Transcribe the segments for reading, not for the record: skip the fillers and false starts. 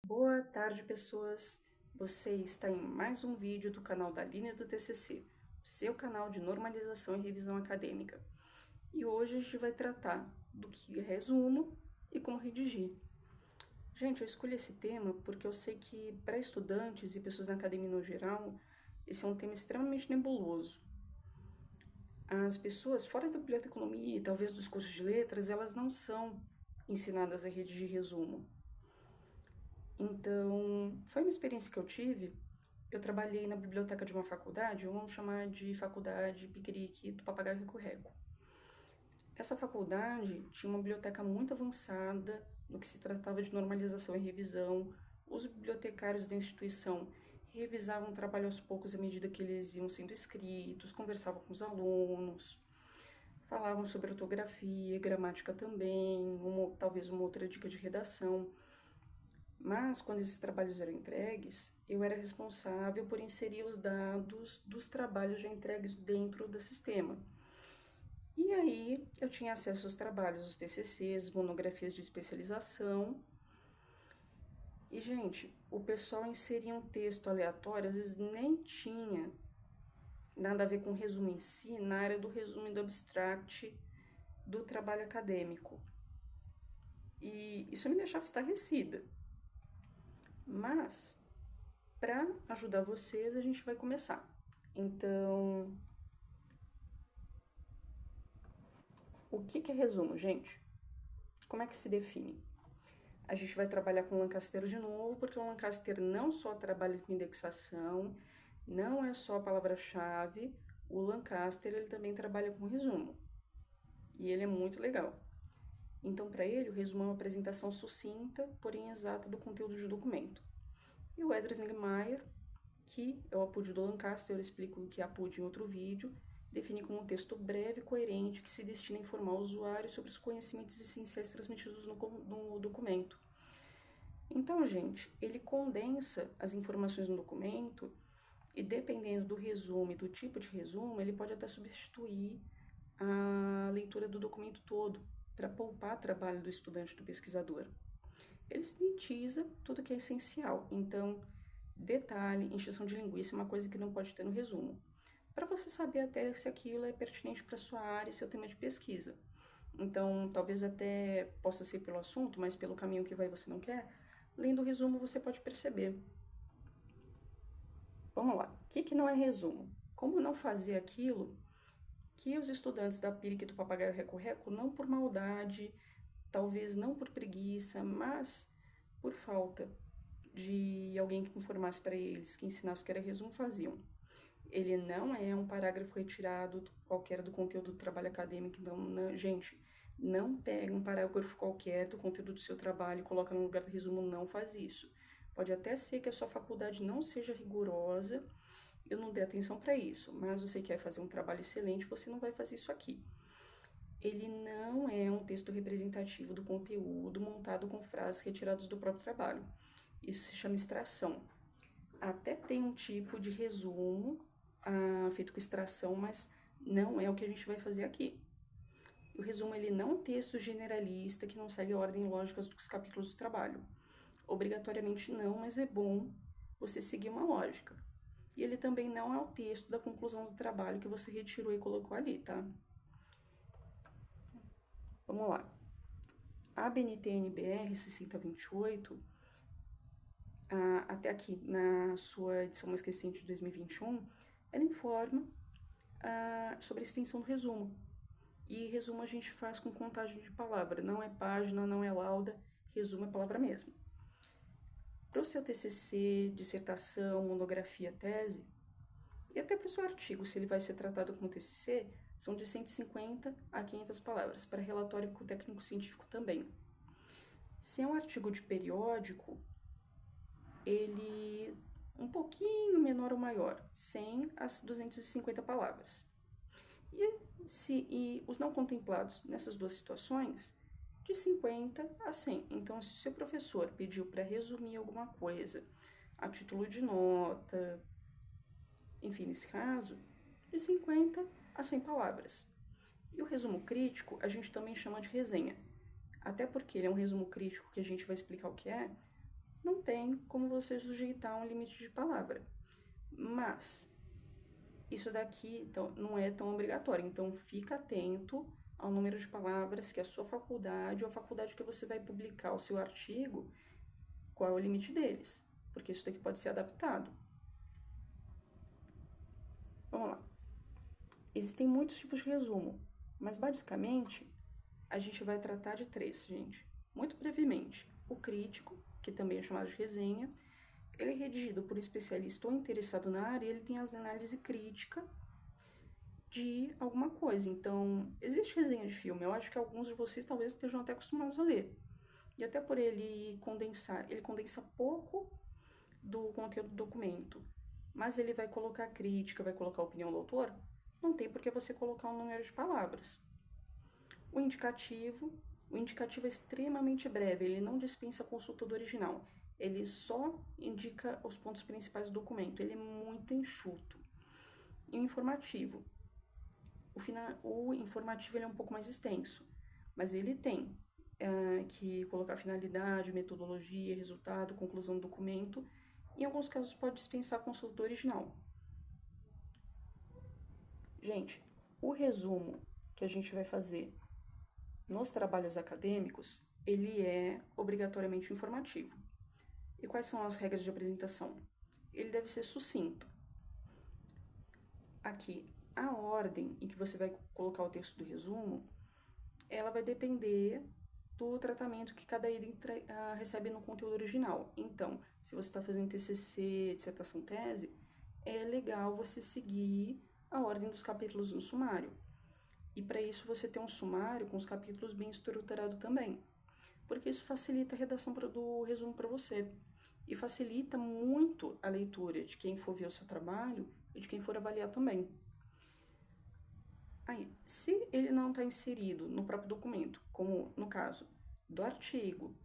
Boa tarde, pessoas! Você está em mais um vídeo do canal da Linha do TCC, o seu canal de normalização e revisão acadêmica. E hoje a gente vai tratar do que é resumo e como redigir. Gente, eu escolhi esse tema porque eu sei que para estudantes e pessoas na academia no geral, esse é um tema extremamente nebuloso. As pessoas fora da biblioteconomia e talvez dos cursos de letras, elas não são ensinadas a redigir resumo. Então, foi uma experiência que eu tive. Eu trabalhei na biblioteca de uma faculdade, vamos chamar de Faculdade Piquiriqui do Papagaio Reco-Reco. Essa faculdade tinha uma biblioteca muito avançada no que se tratava de normalização e revisão. Os bibliotecários da instituição revisavam o trabalho aos poucos à medida que eles iam sendo escritos, conversavam com os alunos, falavam sobre ortografia, gramática também, talvez uma outra dica de redação. Mas, quando esses trabalhos eram entregues, eu era responsável por inserir os dados dos trabalhos já entregues dentro do sistema. E aí, eu tinha acesso aos trabalhos, os TCCs, monografias de especialização. E, gente, o pessoal inseria um texto aleatório, às vezes nem tinha nada a ver com o resumo em si, na área do resumo e do abstract do trabalho acadêmico. E isso me deixava estarrecida. Mas, para ajudar vocês, a gente vai começar. Então, o que é resumo, gente? Como é que se define? A gente vai trabalhar com o Lancaster de novo, porque o Lancaster não só trabalha com indexação, não é só a palavra-chave, o Lancaster ele também trabalha com resumo. E ele é muito legal. Então, para ele, o resumo é uma apresentação sucinta, porém exata do conteúdo do documento. E o Edris Niemeyer, que é o APUD do Lancaster, eu explico o que é APUD em outro vídeo, define como um texto breve e coerente que se destina a informar o usuário sobre os conhecimentos essenciais transmitidos no documento. Então, gente, ele condensa as informações no documento e, dependendo do resumo e do tipo de resumo, ele pode até substituir a leitura do documento todo para poupar trabalho do estudante, do pesquisador. Ele sintetiza tudo que é essencial. Então, detalhe, encheção de linguiça é uma coisa que não pode ter no resumo, para você saber até se aquilo é pertinente para sua área e seu tema de pesquisa. Então, talvez até possa ser pelo assunto, mas pelo caminho que vai você não quer, lendo o resumo você pode perceber. Vamos lá, o que não é resumo? Como não fazer aquilo que os estudantes da PIRIC do Papagaio Reco-Reco, não por maldade, talvez não por preguiça, mas por falta de alguém que informasse para eles, que ensinasse o que era resumo, faziam. Ele não é um parágrafo retirado qualquer do conteúdo do trabalho acadêmico, então, não, gente, não pega um parágrafo qualquer do conteúdo do seu trabalho e coloca no lugar do resumo, não faz isso. Pode até ser que a sua faculdade não seja rigorosa, eu não dê atenção para isso, mas você quer fazer um trabalho excelente, você não vai fazer isso aqui. Ele não é um texto representativo do conteúdo montado com frases retiradas do próprio trabalho. Isso se chama extração. Até tem um tipo de resumo feito com extração, mas não é o que a gente vai fazer aqui. O resumo ele não é um texto generalista que não segue a ordem lógica dos capítulos do trabalho. Obrigatoriamente não, mas é bom você seguir uma lógica. E ele também não é o texto da conclusão do trabalho que você retirou e colocou ali, tá? Vamos lá. A BNT-NBR 6028, até aqui na sua edição mais recente de 2021, ela informa sobre a extensão do resumo. E resumo a gente faz com contagem de palavra, não é página, não é lauda, resumo é palavra mesmo. Para o seu TCC, dissertação, monografia, tese, e até para o seu artigo, se ele vai ser tratado como TCC, são de 150 a 500 palavras, para relatório técnico-científico também. Se é um artigo de periódico, ele um pouquinho menor ou maior, 100 a 250 palavras. E os não contemplados nessas duas situações, de 50 a 100. Então, se o seu professor pediu para resumir alguma coisa a título de nota, enfim, nesse caso, de 50 a 100 palavras. E o resumo crítico a gente também chama de resenha, até porque ele é um resumo crítico que a gente vai explicar o que é, não tem como você sujeitar um limite de palavra. Mas isso daqui então, não é tão obrigatório, então fica atento ao número de palavras que a sua faculdade ou a faculdade que você vai publicar o seu artigo, qual é o limite deles, porque isso daqui pode ser adaptado. Vamos lá. Existem muitos tipos de resumo, mas basicamente a gente vai tratar de 3, gente. Muito brevemente, o crítico, que também é chamado de resenha, ele é redigido por um especialista ou interessado na área, ele tem as análise crítica de alguma coisa. Então, existe resenha de filme, eu acho que alguns de vocês talvez estejam até acostumados a ler. E até por ele condensa pouco do conteúdo do documento, mas ele vai colocar crítica, vai colocar a opinião do autor, não tem por que você colocar um número de palavras. O indicativo é extremamente breve, ele não dispensa a consulta do original, ele só indica os pontos principais do documento, ele é muito enxuto. E o informativo? O informativo ele é um pouco mais extenso, mas ele tem que colocar finalidade, metodologia, resultado, conclusão do documento. Em alguns casos pode dispensar a consulta do original. Gente, o resumo que a gente vai fazer nos trabalhos acadêmicos, ele é obrigatoriamente informativo. E quais são as regras de apresentação? Ele deve ser sucinto. Aqui, a ordem em que você vai colocar o texto do resumo, ela vai depender do tratamento que cada item recebe no conteúdo original. Então, se você está fazendo TCC, dissertação, tese, é legal você seguir a ordem dos capítulos no sumário. E para isso você tem um sumário com os capítulos bem estruturado também, porque isso facilita a redação do resumo para você e facilita muito a leitura de quem for ver o seu trabalho e de quem for avaliar também. Aí, se ele não está inserido no próprio documento, como no caso do artigo,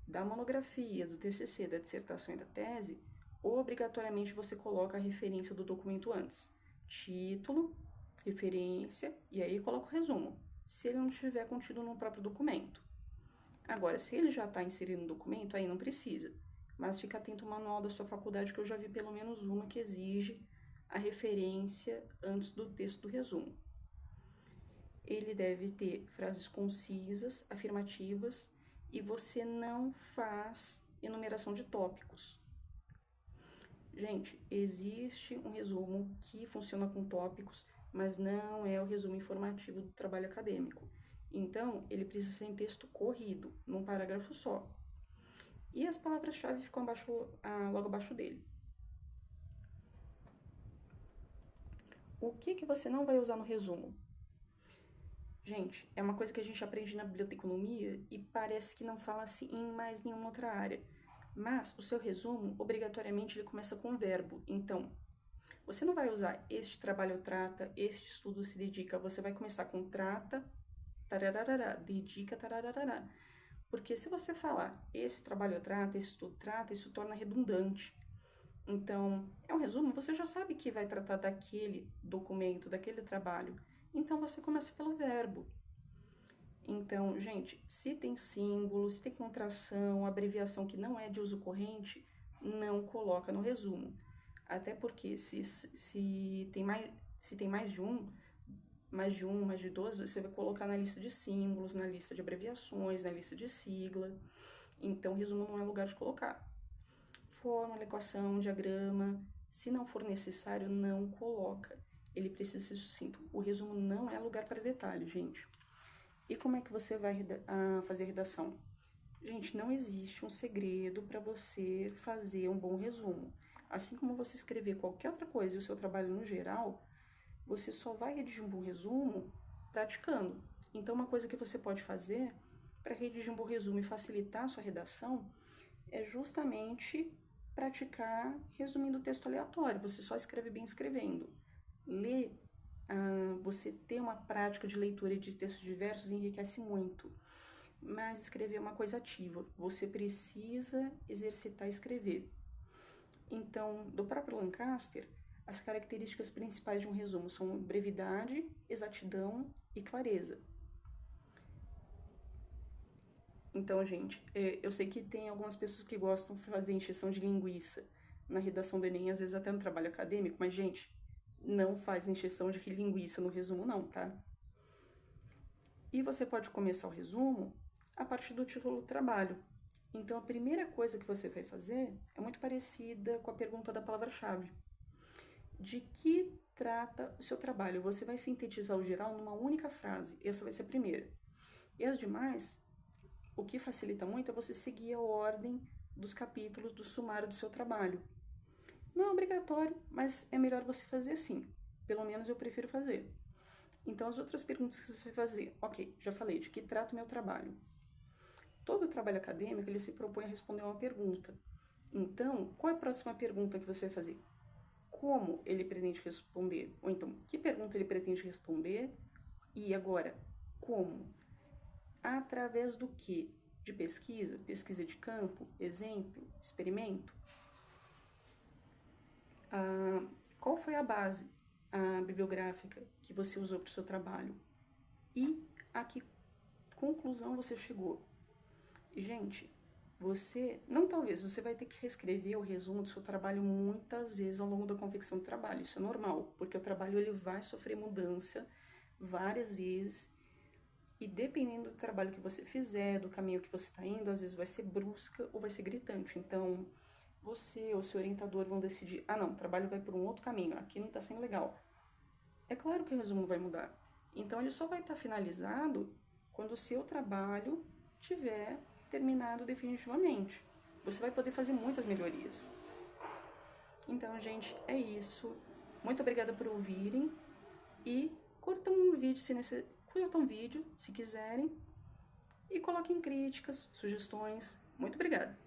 da monografia, do TCC, da dissertação e da tese, obrigatoriamente você coloca a referência do documento antes. Título, referência, e aí coloca o resumo, se ele não estiver contido no próprio documento. Agora, se ele já está inserido no documento, aí não precisa, mas fica atento ao manual da sua faculdade, que eu já vi pelo menos uma que exige a referência antes do texto do resumo. Ele deve ter frases concisas, afirmativas, e você não faz enumeração de tópicos. Gente, existe um resumo que funciona com tópicos, mas não é o resumo informativo do trabalho acadêmico. Então, ele precisa ser em texto corrido, num parágrafo só. E as palavras-chave ficam logo abaixo dele. O que você não vai usar no resumo? Gente, é uma coisa que a gente aprende na biblioteconomia e parece que não fala assim em mais nenhuma outra área. Mas o seu resumo, obrigatoriamente, ele começa com um verbo. Então, você não vai usar este trabalho trata, este estudo se dedica. Você vai começar com trata, tararará, dedica, tararará. Porque se você falar esse trabalho trata, esse estudo trata, isso torna redundante. Então, é um resumo, você já sabe que vai tratar daquele documento, daquele trabalho. Então, você começa pelo verbo. Então, gente, se tem símbolo, se tem contração, abreviação que não é de uso corrente, não coloca no resumo. Até porque se tem mais de um, mais de 12, você vai colocar na lista de símbolos, na lista de abreviações, na lista de sigla. Então, o resumo não é lugar de colocar. Fórmula, equação, diagrama, se não for necessário, não coloca. Ele precisa ser sucinto. O resumo não é lugar para detalhe, gente. E como é que você vai fazer a redação? Gente, não existe um segredo para você fazer um bom resumo. Assim como você escrever qualquer outra coisa e o seu trabalho no geral, você só vai redigir um bom resumo praticando. Então, uma coisa que você pode fazer para redigir um bom resumo e facilitar a sua redação é justamente praticar resumindo o texto aleatório. Você só escreve bem escrevendo. Ler, você ter uma prática de leitura de textos diversos enriquece muito. Mas escrever é uma coisa ativa. Você precisa exercitar escrever. Então, do próprio Lancaster, as características principais de um resumo são brevidade, exatidão e clareza. Então, gente, eu sei que tem algumas pessoas que gostam de fazer encheção de linguiça na redação do Enem, às vezes até no trabalho acadêmico, mas, gente, não faz encheção de linguiça no resumo não, tá? E você pode começar o resumo a partir do título do trabalho. Então, a primeira coisa que você vai fazer é muito parecida com a pergunta da palavra-chave. De que trata o seu trabalho? Você vai sintetizar o geral numa única frase. Essa vai ser a primeira. E as demais, o que facilita muito é você seguir a ordem dos capítulos do sumário do seu trabalho. Não é obrigatório, mas é melhor você fazer assim. Pelo menos eu prefiro fazer. Então, as outras perguntas que você vai fazer. Ok, já falei, de que trata o meu trabalho? Todo trabalho acadêmico, ele se propõe a responder uma pergunta. Então, qual é a próxima pergunta que você vai fazer? Como ele pretende responder? Ou então, que pergunta ele pretende responder? E agora, como? Através do quê? De pesquisa? Pesquisa de campo? Exemplo? Experimento? Qual foi a base bibliográfica que você usou para o seu trabalho? E a que conclusão você chegou? Gente, você vai ter que reescrever o resumo do seu trabalho muitas vezes ao longo da confecção do trabalho. Isso é normal, porque o trabalho ele vai sofrer mudança várias vezes e dependendo do trabalho que você fizer, do caminho que você está indo, às vezes vai ser brusca ou vai ser gritante. Então, você ou seu orientador vão decidir, não, o trabalho vai por um outro caminho, aqui não está sendo legal. É claro que o resumo vai mudar. Então, ele só vai estar finalizado quando o seu trabalho tiver terminado definitivamente. Você vai poder fazer muitas melhorias. Então, gente, é isso. Muito obrigada por ouvirem e curtam um vídeo se quiserem e coloquem críticas, sugestões. Muito obrigada.